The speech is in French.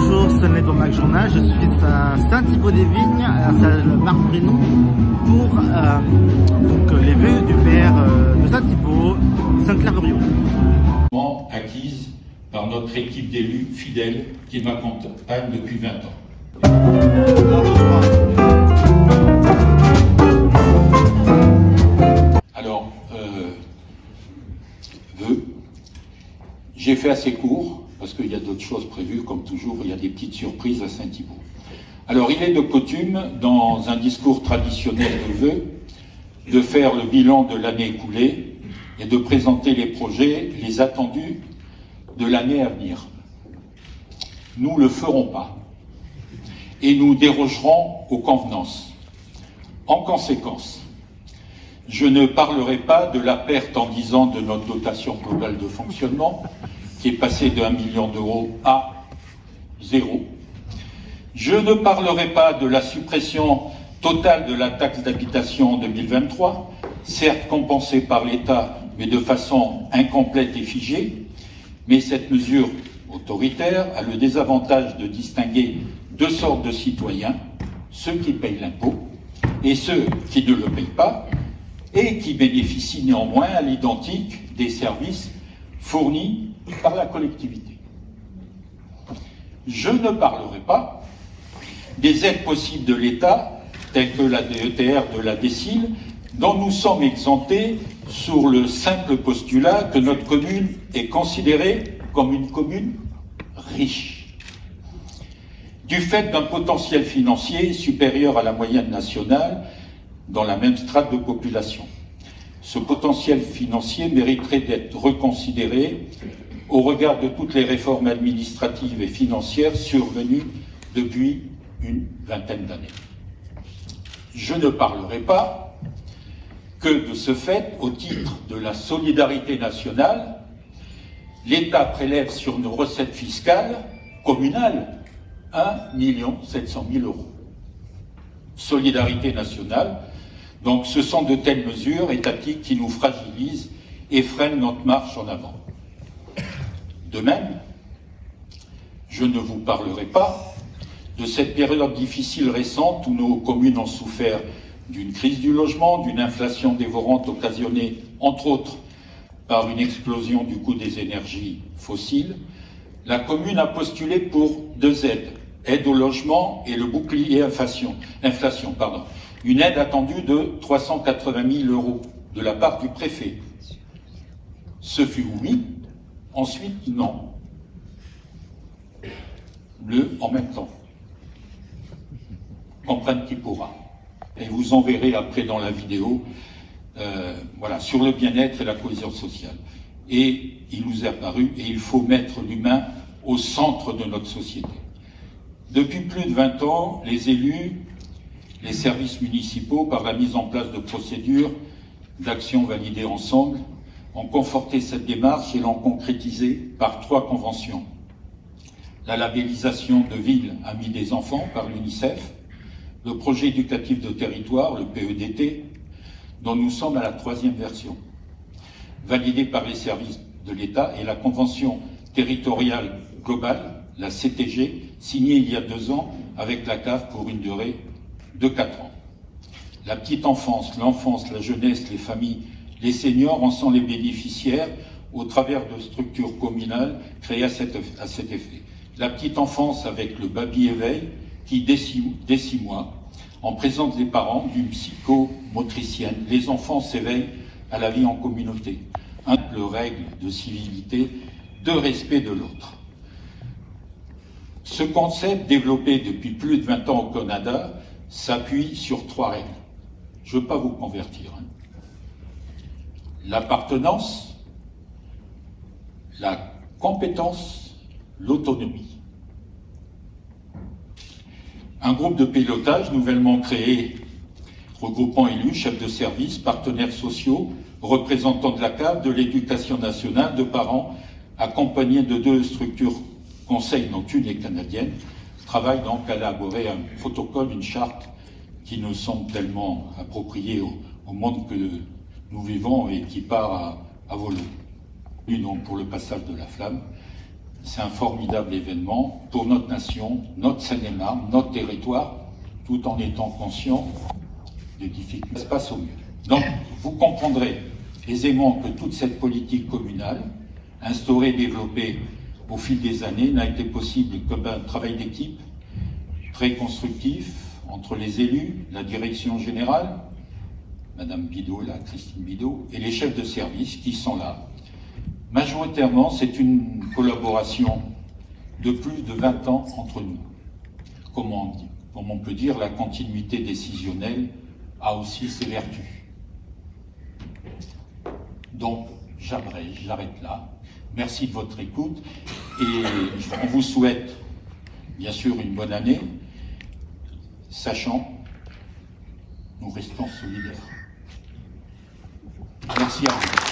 Bonjour, ce n'est pas Mac Journal, je suis à Saint-Thibault-des-Vignes, à Marc-Prénon, pour les vœux du maire de Saint-Thibault, Saint-Clair-Orion. Acquise par notre équipe d'élus fidèles qui m'accompagne depuis 20 ans. Alors, vœux, j'ai fait assez court, parce qu'il y a d'autres choses prévues, comme toujours, il y a des petites surprises à Saint-Thibault. Alors, il est de coutume, dans un discours traditionnel de vœux, de faire le bilan de l'année écoulée et de présenter les projets, les attendus de l'année à venir. Nous ne le ferons pas et nous dérogerons aux convenances. En conséquence, je ne parlerai pas de la perte en 10 ans de notre dotation globale de fonctionnement, qui est passée de 1 million d'euros à 0. Je ne parlerai pas de la suppression totale de la taxe d'habitation en 2023, certes compensée par l'État, mais de façon incomplète et figée. Mais cette mesure autoritaire a le désavantage de distinguer deux sortes de citoyens, ceux qui payent l'impôt et ceux qui ne le payent pas et qui bénéficient néanmoins à l'identique des services fournis par la collectivité. Je ne parlerai pas des aides possibles de l'État, telles que la DETR de la DSIL, dont nous sommes exemptés sur le simple postulat que notre commune est considérée comme une commune riche, du fait d'un potentiel financier supérieur à la moyenne nationale dans la même strate de population. Ce potentiel financier mériterait d'être reconsidéré au regard de toutes les réformes administratives et financières survenues depuis une vingtaine d'années. Je ne parlerai pas que de ce fait, au titre de la solidarité nationale, l'État prélève sur nos recettes fiscales communales 1 700 000 €. Solidarité nationale, donc ce sont de telles mesures étatiques qui nous fragilisent et freinent notre marche en avant. De même, je ne vous parlerai pas de cette période difficile récente où nos communes ont souffert d'une crise du logement, d'une inflation dévorante occasionnée, entre autres, par une explosion du coût des énergies fossiles. La commune a postulé pour 2 aides, aide au logement et le bouclier inflation. Une aide attendue de 380 000 € de la part du préfet. Ce fut oui, ensuite non. En même temps. Comprenne qui pourra. Et vous en verrez après dans la vidéo, sur le bien-être et la cohésion sociale. Et il nous est apparu, et il faut mettre l'humain au centre de notre société. Depuis plus de 20 ans, les élus, les services municipaux, par la mise en place de procédures, d'actions validées ensemble, ont conforté cette démarche et l'ont concrétisée par 3 conventions. La labellisation de ville Amis des enfants par l'UNICEF, le projet éducatif de territoire, le PEDT, dont nous sommes à la 3e version, validée par les services de l'État, et la convention territoriale globale, la CTG, signée il y a 2 ans avec la CAF pour une durée de 4 ans. La petite enfance, l'enfance, la jeunesse, les familles, les seniors en sont les bénéficiaires au travers de structures communales créées à cet effet. La petite enfance avec le baby éveil qui, dès 6 mois, en présence des parents, d'une psychomotricienne, les enfants s'éveillent à la vie en communauté. Simple règle de civilité, de respect de l'autre. Ce concept, développé depuis plus de 20 ans au Canada, s'appuie sur 3 règles. Je ne veux pas vous convertir. L'appartenance, la compétence, l'autonomie. Un groupe de pilotage nouvellement créé, regroupant élus, chefs de service, partenaires sociaux, représentants de la CAF, de l'éducation nationale, de parents, accompagnés de 2 structures conseils, dont une est canadienne, travaille donc à élaborer un protocole, une charte qui nous semble tellement appropriée au monde que nous vivons et qui part à volo. Donc pour le passage de la flamme, C'est un formidable événement pour notre nation, notre Seine-et-Marne, notre territoire, tout en étant conscient des difficultés. Ça se passe au mieux. Donc, vous comprendrez aisément que toute cette politique communale, instaurée, développée au fil des années, n'a été possible que un travail d'équipe très constructif entre les élus, la direction générale, Madame Bidot, là, Christine Bidot, et les chefs de service qui sont là. Majoritairement, c'est une collaboration de plus de 20 ans entre nous. Comme on peut dire, la continuité décisionnelle a aussi ses vertus. Donc, j'abrège, j'arrête là. Merci de votre écoute et on vous souhaite bien sûr une bonne année, sachant nous restons solidaires. Merci à vous.